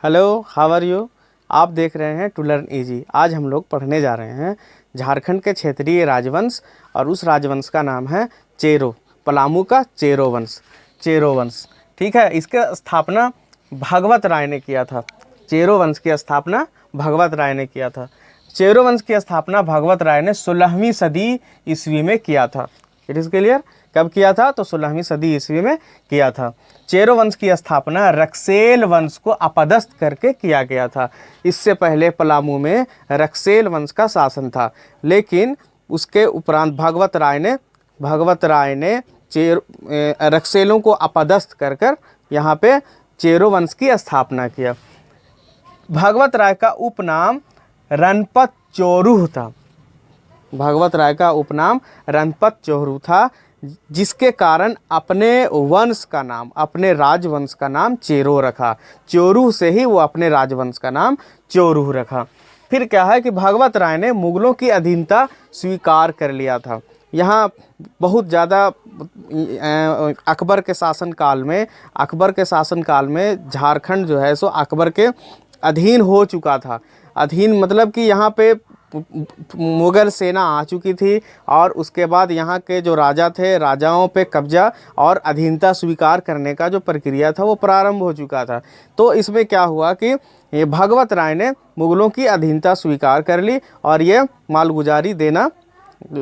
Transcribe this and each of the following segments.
Hello, how are you. आप देख रहे हैं टू लर्न इजी। आज हम लोग पढ़ने जा रहे हैं झारखंड के क्षेत्रीय राजवंश, और उस राजवंश का नाम है चेरो। पलामू का चेरो वंश, चेरो वंश। ठीक है, इसके स्थापना भगवत राय ने किया था। चेरो वंश की स्थापना भगवत राय ने किया था। चेरो वंश की स्थापना भगवत राय ने 16वीं सदी ईस्वी में किया था। It is clear. कब किया था? तो 16वीं सदी ईस्वी में किया था। चेरो वंश की स्थापना रक्सेल वंश को अपदस्थ करके किया गया था। इससे पहले पलामू में रक्सेल वंश का शासन था, लेकिन उसके उपरांत भगवत राय ने रक्सेलों को अपदस्थ कर कर यहाँ पे चेरो वंश की स्थापना किया। भगवत राय का उपनाम रणपत चोरूह था। भगवत राय का उपनाम रणपत चोरू था, जिसके कारण अपने वंश का नाम, अपने राजवंश का नाम चेरो रखा। चोरू से ही वो अपने राजवंश का नाम चोरू रखा। फिर क्या है कि भगवत राय ने मुगलों की अधीनता स्वीकार कर लिया था। यहाँ बहुत ज़्यादा अकबर के शासनकाल में झारखंड जो है सो अकबर के अधीन हो चुका था। अधीन मतलब कि यहाँ पे मुग़ल सेना आ चुकी थी, और उसके बाद यहाँ के जो राजा थे, राजाओं पे कब्जा और अधीनता स्वीकार करने का जो प्रक्रिया था वो प्रारंभ हो चुका था। तो इसमें क्या हुआ कि ये भगवत राय ने मुग़लों की अधीनता स्वीकार कर ली और ये मालगुजारी देना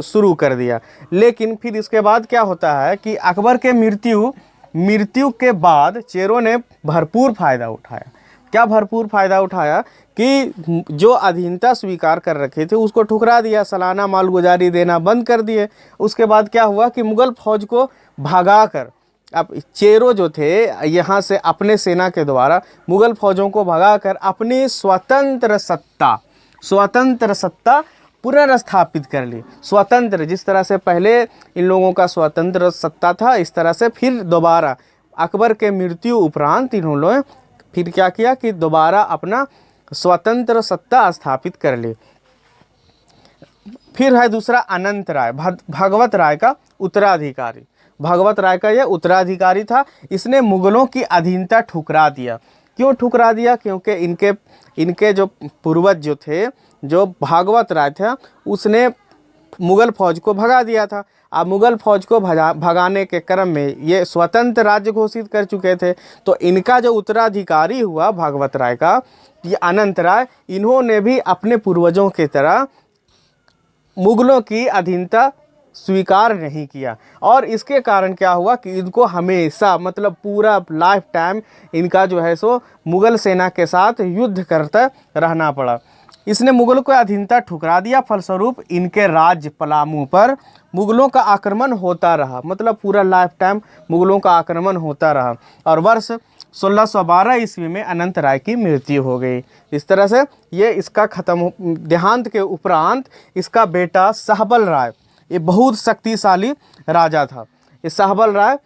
शुरू कर दिया। लेकिन फिर इसके बाद क्या होता है कि अकबर के मृत्यु के बाद चेरो ने भरपूर फ़ायदा उठाया। क्या भरपूर फ़ायदा उठाया कि जो अधीनता स्वीकार कर रखे थे उसको ठुकरा दिया, सालाना मालगुजारी देना बंद कर दिए। उसके बाद क्या हुआ कि मुग़ल फौज को भगाकर, अब चेरो जो थे यहाँ से अपने सेना के द्वारा मुग़ल फौजों को भगाकर अपनी स्वतंत्र सत्ता पुनर्स्थापित कर ली। स्वतंत्र, जिस तरह से पहले इन लोगों का स्वतंत्र सत्ता था, इस तरह से फिर दोबारा अकबर के मृत्यु उपरांत इन्होंने फिर क्या किया कि दोबारा अपना स्वतंत्र सत्ता स्थापित कर ली। फिर है दूसरा अनंत राय, भगवत राय का उत्तराधिकारी। भगवत राय का यह उत्तराधिकारी था। इसने मुग़लों की अधीनता ठुकरा दिया। क्यों ठुकरा दिया? क्योंकि इनके जो पूर्वज जो थे, जो भागवत राय था, उसने मुग़ल फौज को भगा दिया था। अब मुग़ल फौज को भगाने के क्रम में ये स्वतंत्र राज्य घोषित कर चुके थे। तो इनका जो उत्तराधिकारी हुआ भागवत राय का, ये अनंत राय, इन्होंने भी अपने पूर्वजों की तरह मुग़लों की अधीनता स्वीकार नहीं किया। और इसके कारण क्या हुआ कि इनको हमेशा, मतलब पूरा लाइफ टाइम इनका जो है सो मुग़ल सेना के साथ युद्ध करता रहना पड़ा। इसने मुग़लों को अधीनता ठुकरा दिया। फलस्वरूप इनके राज्य पलामू पर मुग़लों का आक्रमण होता रहा। मतलब पूरा लाइफ टाइम मुग़लों का आक्रमण होता रहा। और वर्ष 1612 ईस्वी में अनंत राय की मृत्यु हो गई। इस तरह से ये इसका देहांत के उपरांत इसका बेटा सहबल राय, ये बहुत शक्तिशाली राजा था। ये सहबल राय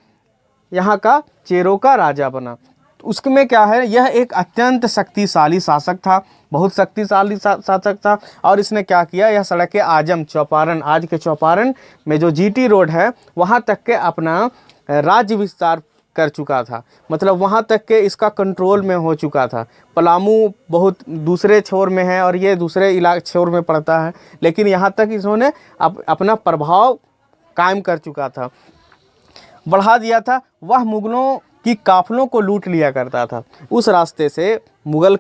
यहाँ का चेरो का राजा बना। उसमें क्या है, यह एक अत्यंत शक्तिशाली शासक था, बहुत शक्तिशाली शासक था। और इसने क्या किया, यह सड़क आजम चौपारण, आज के चौपारण में जो जीटी रोड है, वहाँ तक के अपना राज्य विस्तार कर चुका था। मतलब वहाँ तक के इसका कंट्रोल में हो चुका था। पलामू बहुत दूसरे छोर में है और ये दूसरे छोर में पड़ता है, लेकिन यहाँ तक इन्होंने अपना प्रभाव कायम कर चुका था, बढ़ा दिया था। वह मुग़लों की काफ़िलों को लूट लिया करता था। उस रास्ते से मुग़ल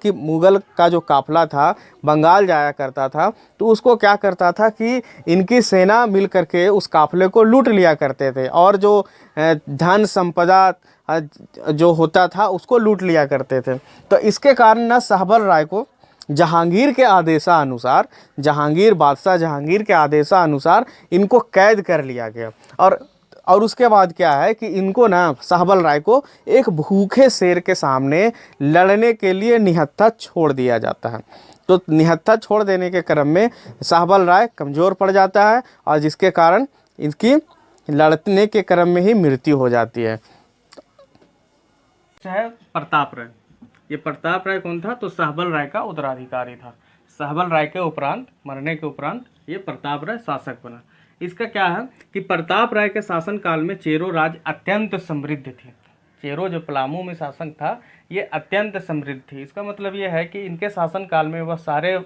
का जो काफ़िला था बंगाल जाया करता था, तो उसको क्या करता था कि इनकी सेना मिल करके उस काफ़िले को लूट लिया करते थे, और जो धन संपदा जो होता था उसको लूट लिया करते थे। तो इसके कारण न सहबल राय को जहांगीर बादशाह जहांगीर के आदेशानुसार इनको कैद कर लिया गया। और उसके बाद क्या है कि इनको ना, सहबल राय को एक भूखे शेर के सामने लड़ने के लिए निहत्था छोड़ दिया जाता है। तो निहत्था छोड़ देने के क्रम में सहबल राय कमज़ोर पड़ जाता है, और जिसके कारण इनकी लड़ने के क्रम में ही मृत्यु हो जाती है। प्रताप राय। ये प्रताप राय कौन था? तो सहबल राय का उत्तराधिकारी था। सहबल राय के उपरांत, मरने के उपरांत, ये प्रताप राय शासक बना। इसका क्या है कि प्रताप राय के शासनकाल में चेरो राज्य अत्यंत समृद्ध थी। चेरो जो पलामू में शासक था ये अत्यंत समृद्ध थी। इसका मतलब ये है कि इनके शासनकाल में वह सारे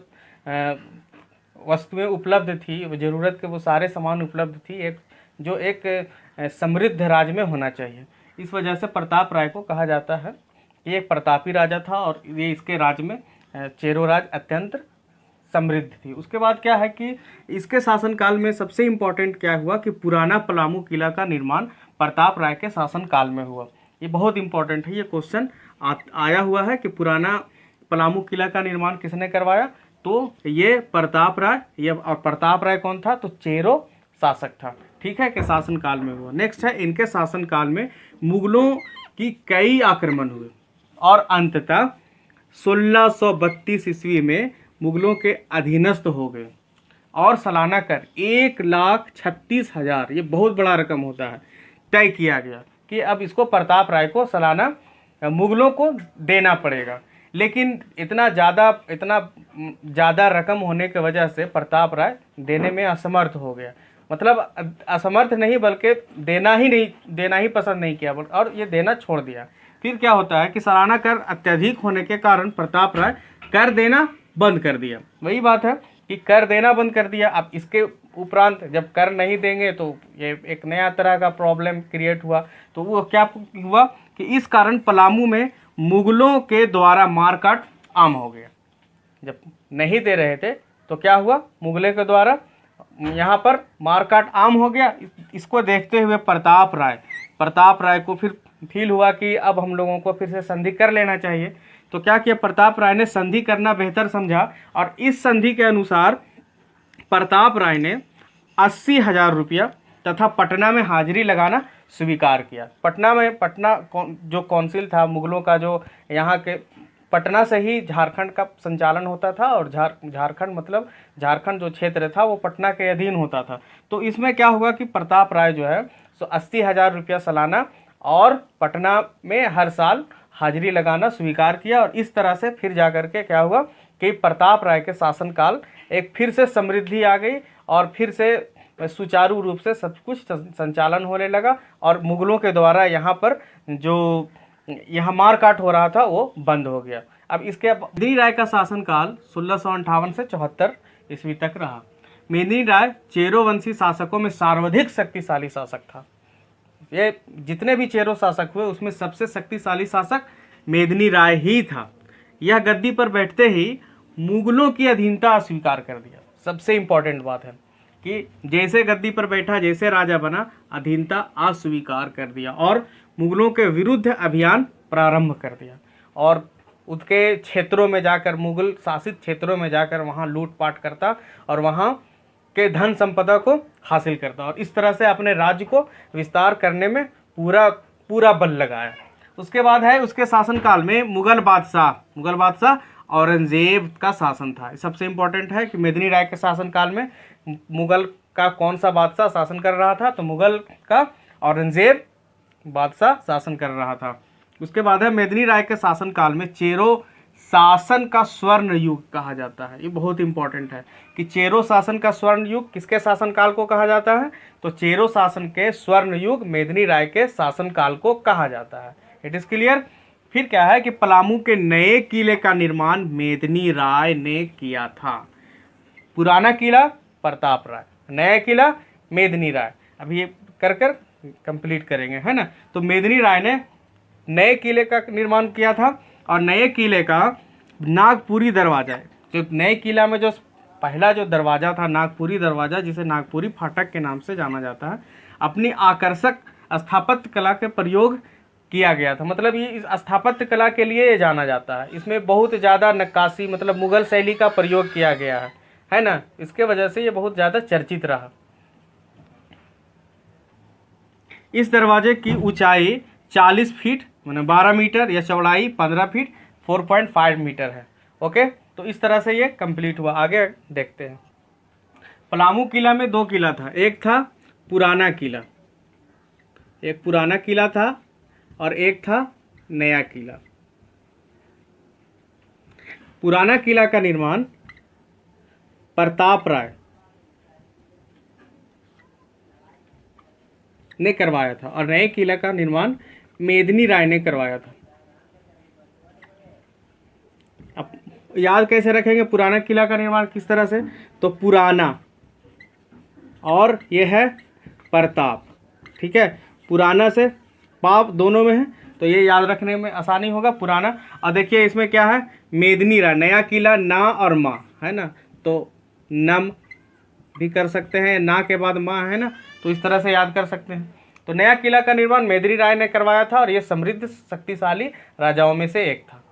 वस्तुएं उपलब्ध थी, वो ज़रूरत के वो सारे सामान उपलब्ध थी, एक समृद्ध राज्य में होना चाहिए। इस वजह से प्रताप राय को कहा जाता है ये एक प्रतापी राजा था और ये इसके राज्य में चेरो राज अत्यंत समृद्ध थी। उसके बाद क्या है कि इसके शासनकाल में सबसे इम्पोर्टेंट क्या हुआ कि पुराना पलामू किला का निर्माण प्रताप राय के शासनकाल में हुआ। ये बहुत इंपॉर्टेंट है, ये क्वेश्चन आया हुआ है कि पुराना पलामू किला का निर्माण किसने करवाया, तो ये प्रताप राय। ये और प्रताप राय कौन था, तो चेरो शासक था, ठीक है, के शासनकाल में हुआ। नेक्स्ट है इनके शासनकाल में मुगलों की कई आक्रमण हुए और अंततः 1632 ईस्वी में मुगलों के अधीनस्थ हो गए और सालाना कर 1,36,000, ये बहुत बड़ा रकम होता है, तय किया गया कि अब इसको प्रताप राय को सालाना मुगलों को देना पड़ेगा। लेकिन इतना ज़्यादा रकम होने की वजह से प्रताप राय देने में असमर्थ हो गया। मतलब असमर्थ नहीं बल्कि देना ही पसंद नहीं किया और ये देना छोड़ दिया। फिर क्या होता है कि सालाना कर अत्यधिक होने के कारण प्रताप राय कर देना बंद कर दिया। वही बात है कि कर देना बंद कर दिया। अब इसके उपरांत जब कर नहीं देंगे तो ये एक नया तरह का प्रॉब्लम क्रिएट हुआ। तो वो क्या हुआ कि इस कारण पलामू में मुगलों के द्वारा मारकाट आम हो गया। जब नहीं दे रहे थे तो क्या हुआ, मुगलों के द्वारा यहाँ पर मारकाट आम हो गया। इसको देखते हुए प्रताप राय को फिर फील हुआ कि अब हम लोगों को फिर से संधि कर लेना चाहिए। तो क्या किया, प्रताप राय ने संधि करना बेहतर समझा और इस संधि के अनुसार प्रताप राय ने 80,000 रुपया तथा पटना में हाजिरी लगाना स्वीकार किया। पटना जो काउंसिल था मुगलों का, जो यहाँ के पटना से ही झारखंड का संचालन होता था और झारखंड जो क्षेत्र था वो पटना के अधीन होता था। तो इसमें क्या हुआ कि प्रताप राय जो है 80,000 रुपया सालाना और पटना में हर साल हाजिरी लगाना स्वीकार किया। और इस तरह से फिर जाकर के क्या हुआ कि प्रताप राय के शासनकाल एक फिर से समृद्धि आ गई और फिर से सुचारू रूप से सब कुछ संचालन होने लगा और मुगलों के द्वारा यहाँ पर जो यहाँ मारकाट हो रहा था वो बंद हो गया। अब इसके मेदिनी राय का शासनकाल 1658 से 74 ईस्वी तक रहा। मेदिनी राय चेरो वंशी शासकों में सर्वाधिक शक्तिशाली शासक था। ये जितने भी चेरो शासक हुए उसमें सबसे शक्तिशाली शासक मेदिनी राय ही था। यह गद्दी पर बैठते ही मुगलों की अधीनता अस्वीकार कर दिया। सबसे इंपॉर्टेंट बात है कि जैसे गद्दी पर बैठा, जैसे राजा बना, अधीनता अस्वीकार कर दिया और मुगलों के विरुद्ध अभियान प्रारंभ कर दिया और उसके क्षेत्रों में जाकर, मुगल शासित क्षेत्रों में जाकर वहाँ लूटपाट करता और वहाँ के धन संपदा को हासिल करता और इस तरह से अपने राज्य को विस्तार करने में पूरा बल लगाया। उसके बाद है उसके शासनकाल में मुगल बादशाह औरंगजेब का शासन था। सबसे इंपॉर्टेंट है कि मेदिनी राय के शासनकाल में मुगल का कौन सा बादशाह शासन कर रहा था, तो मुगल का औरंगजेब बादशाह शासन कर रहा था। उसके बाद है मेदिनी राय के शासनकाल में चेरो शासन का स्वर्ण युग कहा जाता है। ये बहुत इंपॉर्टेंट है कि चेरो शासन का स्वर्ण युग किसके शासनकाल को कहा जाता है, तो चेरो शासन के स्वर्ण युग मेदिनी राय के शासनकाल को कहा जाता है। It is clear. फिर क्या है कि पलामू के नए किले का निर्माण मेदिनी राय ने किया था। पुराना किला प्रताप राय, नया किला मेदिनी राय। अभी ये कर कंप्लीट करेंगे, है ना। तो मेदिनी राय ने नए किले का निर्माण किया था और नए किले का नागपुरी दरवाजा, जो नए किला में जो पहला जो दरवाज़ा था नागपुरी दरवाज़ा, जिसे नागपुरी फाटक के नाम से जाना जाता है, अपनी आकर्षक स्थापत्य कला के प्रयोग किया गया था। मतलब ये इस स्थापत्य कला के लिए जाना जाता है। इसमें बहुत ज़्यादा नक्काशी, मतलब मुगल शैली का प्रयोग किया गया है ना। इसके वजह से ये बहुत ज़्यादा चर्चित रहा। इस दरवाजे की ऊंचाई 40 फीट मैंने 12 मीटर या चौड़ाई 15 फीट 4.5 मीटर है। ओके, तो इस तरह से ये कंप्लीट हुआ। आगे देखते हैं। पलामू किला में 2 किला था। एक था पुराना किला, एक पुराना किला था और एक था नया किला। पुराना किला का निर्माण प्रताप राय ने करवाया था और नए किला का निर्माण मेदिनी राय ने करवाया था। अब याद कैसे रखेंगे पुराना किला का निर्माण किस तरह से, तो पुराना और ये है प्रताप, ठीक है, पुराना से पाप दोनों में है, तो ये याद रखने में आसानी होगा पुराना। और देखिए इसमें क्या है, मेदिनी राय, नया किला ना और माँ है ना, तो नम भी कर सकते हैं, ना के बाद माँ है ना, तो इस तरह से याद कर सकते हैं। तो नया किला का निर्माण मेदिनी राय ने करवाया था और ये समृद्ध शक्तिशाली राजाओं में से एक था।